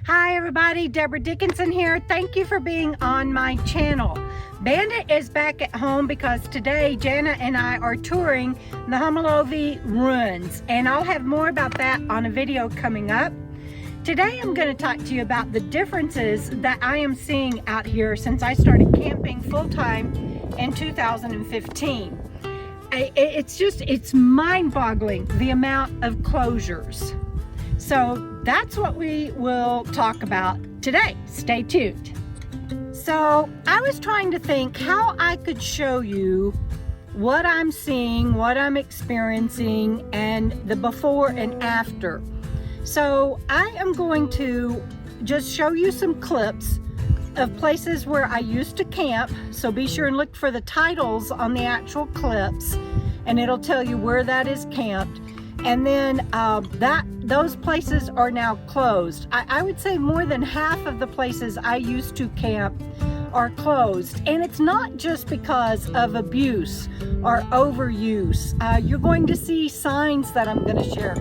Hi everybody, Debra Dickinson here. Thank you for being on my channel. Bandit is back at home because today Jana and I are touring the Homolovi ruins, and I'll have more about that on a video coming up. Today I'm going to talk to you about the differences that I am seeing out here since I started camping full-time in 2015. It's mind-boggling the amount of closures. So that's what we will talk about today. Stay tuned. So I was trying to think how I could show you what I'm seeing, what I'm experiencing, and the before and after. So I am going to just show you some clips of places where I used to camp. So be sure and look for the titles on the actual clips, and it'll tell you where that is camped. And then those places are now closed. I would say more than half of the places I used to camp are closed. And it's not just because of abuse or overuse. You're going to see signs that I'm going to share.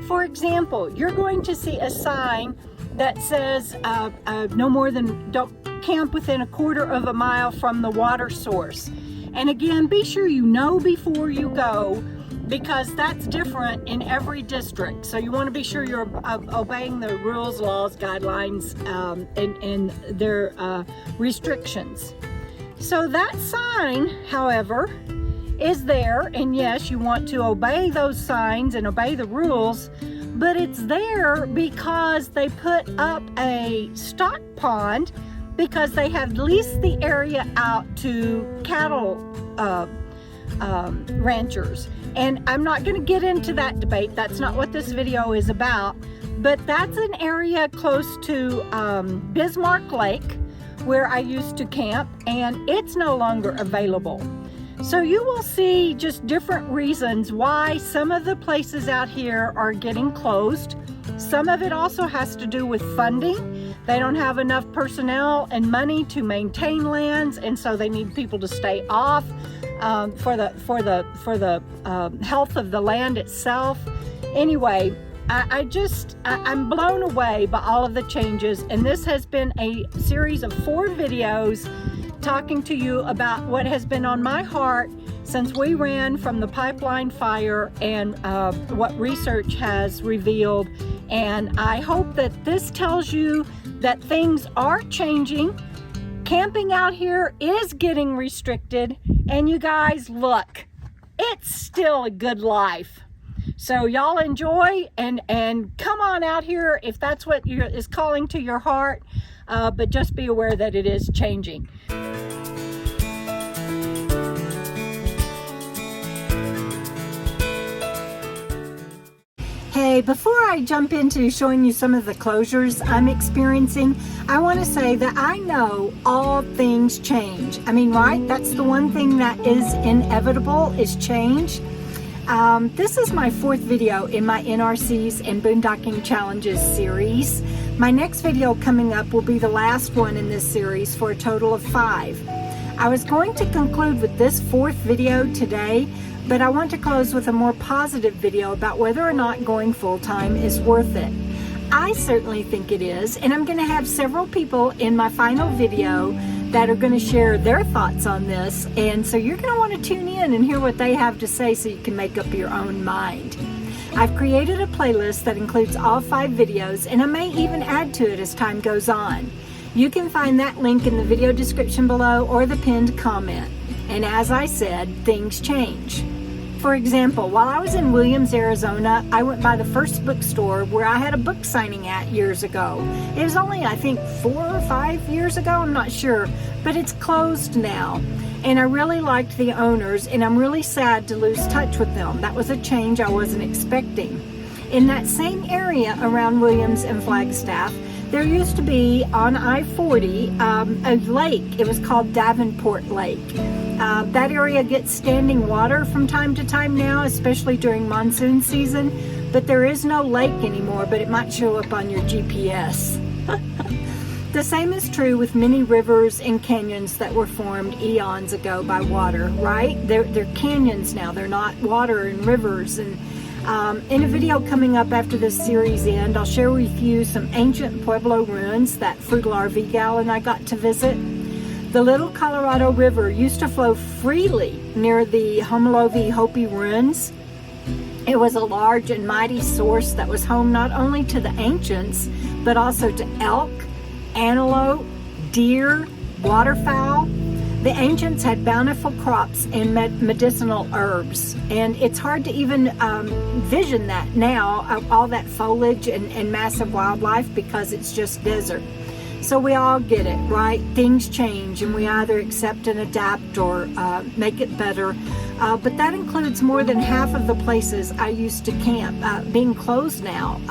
For example, you're going to see a sign that says don't camp within 1/4 of a mile from the water source. And again, be sure you know before you go, because that's different in every district. So you want to be sure you're obeying the rules, laws, guidelines, and their restrictions. So that sign, however, is there, and yes, you want to obey those signs and obey the rules, but it's there because they put up a stock pond because they have leased the area out to cattle ranchers. And I'm not going to get into that debate. That's not what this video is about. But that's an area close to Bismarck Lake where I used to camp, and it's no longer available. So you will see just different reasons why some of the places out here are getting closed. Some of it also has to do with funding. They don't have enough personnel and money to maintain lands, and so they need people to stay off for the health of the land itself. Anyway, I'm blown away by all of the changes, and this has been a series of 4 videos talking to you about what has been on my heart since we ran from the pipeline fire and what research has revealed. And I hope that this tells you that things are changing. Camping out here is getting restricted, and you guys, look, it's still a good life. So y'all enjoy and come on out here if that's what is calling to your heart, but just be aware that it is changing. Hey, before I jump into showing you some of the closures I'm experiencing, I want to say that I know all things change. I mean, right? That's the one thing that is inevitable, is change. This is my 4th video in my NRCs and Boondocking Challenges series. My next video coming up will be the last one in this series for a total of 5. I was going to conclude with this 4th video today, but I want to close with a more positive video about whether or not going full-time is worth it. I certainly think it is, and I'm going to have several people in my final video that are going to share their thoughts on this, and so you're going to want to tune in and hear what they have to say so you can make up your own mind. I've created a playlist that includes all 5 videos, and I may even add to it as time goes on. You can find that link in the video description below or the pinned comment. And as I said, things change. For example, while I was in Williams, Arizona, I went by the first bookstore where I had a book signing at years ago. It was only, I think, 4 or 5 years ago, I'm not sure, but it's closed now. And I really liked the owners, and I'm really sad to lose touch with them. That was a change I wasn't expecting. In that same area around Williams and Flagstaff, there used to be on I-40 a lake. It was called Davenport Lake. That area gets standing water from time to time now, especially during monsoon season, but there is no lake anymore, but it might show up on your GPS. The same is true with many rivers and canyons that were formed eons ago by water, right? They're canyons now. They're not water and rivers. And In a video coming up after this series end, I'll share with you some ancient Pueblo ruins that Frugal RV gal and I got to visit. The Little Colorado River used to flow freely near the Homolovi Hopi ruins. It was a large and mighty source that was home not only to the ancients, but also to elk, antelope, deer, waterfowl. The ancients had bountiful crops and medicinal herbs, and it's hard to even vision that now, all that foliage and massive wildlife, because it's just desert. So we all get it, right? Things change, and we either accept and adapt or make it better. But that includes more than half of the places I used to camp being closed now.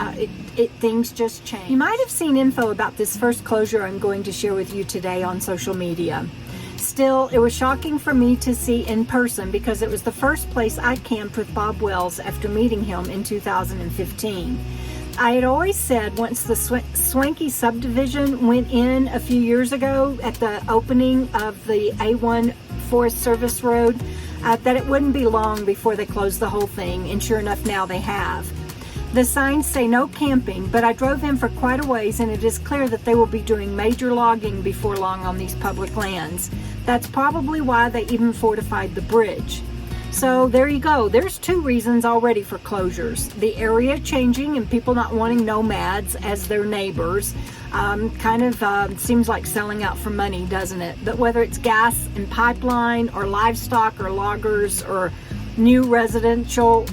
Things just change. You might have seen info about this first closure I'm going to share with you today on social media. Still, it was shocking for me to see in person because it was the first place I camped with Bob Wells after meeting him in 2015. I had always said once the Swanky subdivision went in a few years ago at the opening of the A1 Forest Service Road, that it wouldn't be long before they closed the whole thing, and sure enough now they have. The signs say no camping, but I drove in for quite a ways and it is clear that they will be doing major logging before long on these public lands. That's probably why they even fortified the bridge. So there you go. There's two reasons already for closures. The area changing and people not wanting nomads as their neighbors. Seems like selling out for money, doesn't it? But whether it's gas and pipeline or livestock or loggers or new residential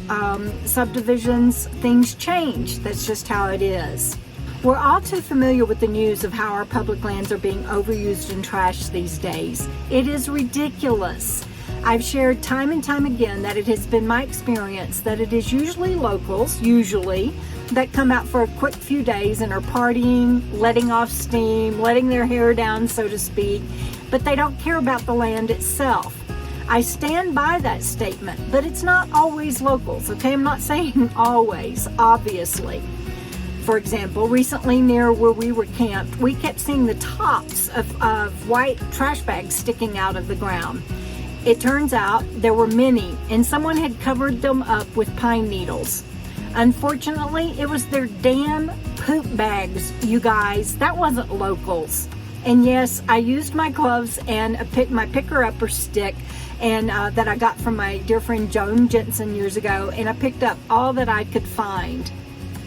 subdivisions, things change. That's just how it is. We're all too familiar with the news of how our public lands are being overused and trashed these days. It is ridiculous. I've shared time and time again that it has been my experience that it is usually locals, that come out for a quick few days and are partying, letting off steam, letting their hair down, so to speak, but they don't care about the land itself. I stand by that statement, but it's not always locals, okay? I'm not saying always, obviously. For example, recently near where we were camped, we kept seeing the tops of white trash bags sticking out of the ground. It turns out there were many, and someone had covered them up with pine needles. Unfortunately, it was their damn poop bags, you guys. That wasn't locals. And yes, I used my gloves and my picker-upper stick and that I got from my dear friend Joan Jensen years ago, and I picked up all that I could find.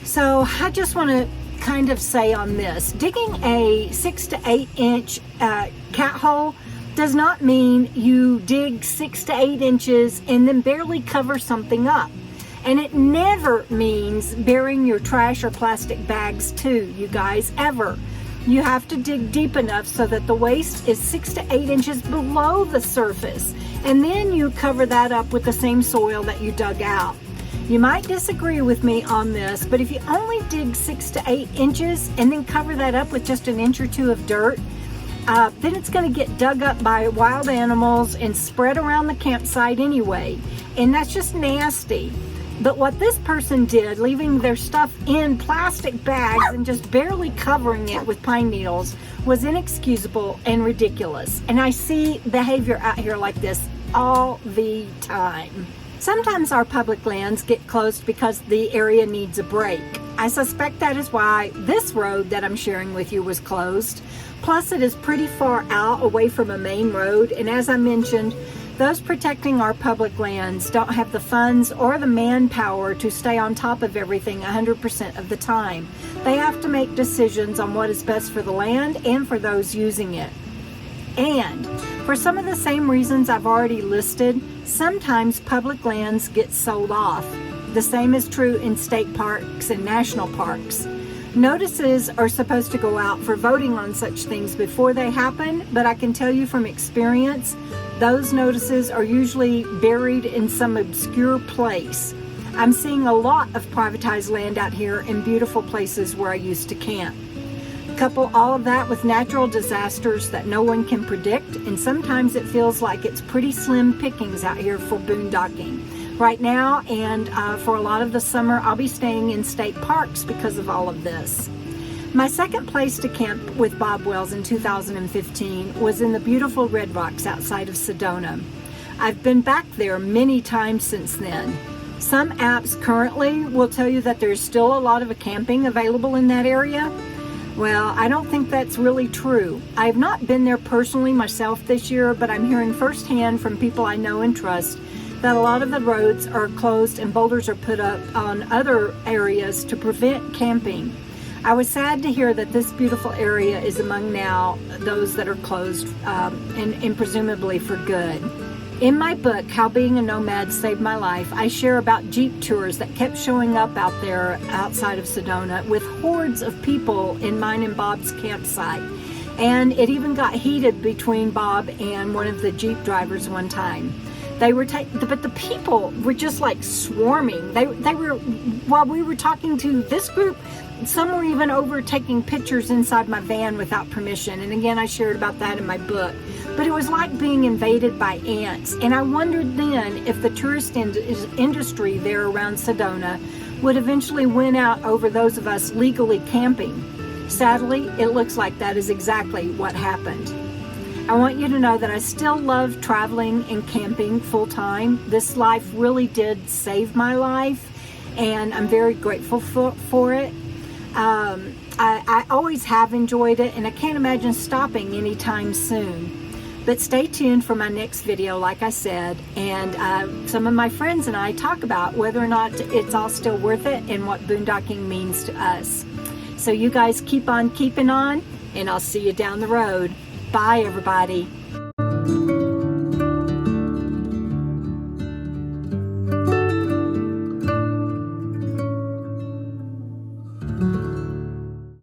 So I just want to kind of say on this, digging a 6 to 8 inch cat hole does not mean you dig 6 to 8 inches and then barely cover something up. And it never means burying your trash or plastic bags too, you guys, ever. You have to dig deep enough so that the waste is 6 to 8 inches below the surface. And then you cover that up with the same soil that you dug out. You might disagree with me on this, but if you only dig 6 to 8 inches and then cover that up with just an inch or two of dirt, then it's going to get dug up by wild animals and spread around the campsite anyway. And that's just nasty. But what this person did, leaving their stuff in plastic bags and just barely covering it with pine needles, was inexcusable and ridiculous. And I see behavior out here like this all the time. Sometimes our public lands get closed because the area needs a break. I suspect that is why this road that I'm sharing with you was closed. Plus, it is pretty far out away from a main road, and as I mentioned, those protecting our public lands don't have the funds or the manpower to stay on top of everything 100% of the time. They have to make decisions on what is best for the land and for those using it. And for some of the same reasons I've already listed, sometimes public lands get sold off. The same is true in state parks and national parks. Notices are supposed to go out for voting on such things before they happen, but I can tell you from experience, those notices are usually buried in some obscure place. I'm seeing a lot of privatized land out here in beautiful places where I used to camp. Couple all of that with natural disasters that no one can predict, and sometimes it feels like it's pretty slim pickings out here for boondocking. Right now, and for a lot of the summer, I'll be staying in state parks because of all of this. My second place to camp with Bob Wells in 2015 was in the beautiful Red Rocks outside of Sedona. I've been back there many times since then. Some apps currently will tell you that there's still a lot of camping available in that area. Well, I don't think that's really true. I've not been there personally myself this year, but I'm hearing firsthand from people I know and trust that a lot of the roads are closed and boulders are put up on other areas to prevent camping. I was sad to hear that this beautiful area is among now those that are closed and presumably for good. In my book, How Being a Nomad Saved My Life, I share about Jeep tours that kept showing up out there outside of Sedona with hordes of people in mine and Bob's campsite. And it even got heated between Bob and one of the Jeep drivers one time. But the people were just like swarming. They were, while we were talking to this group, some were even over taking pictures inside my van without permission. And again, I shared about that in my book. But it was like being invaded by ants. And I wondered then if the tourist industry there around Sedona would eventually win out over those of us legally camping. Sadly, it looks like that is exactly what happened. I want you to know that I still love traveling and camping full time. This life really did save my life, and I'm very grateful for it. I always have enjoyed it, and I can't imagine stopping anytime soon. But stay tuned for my next video, like I said, and some of my friends and I talk about whether or not it's all still worth it and what boondocking means to us. So you guys keep on keeping on, and I'll see you down the road. Bye, everybody.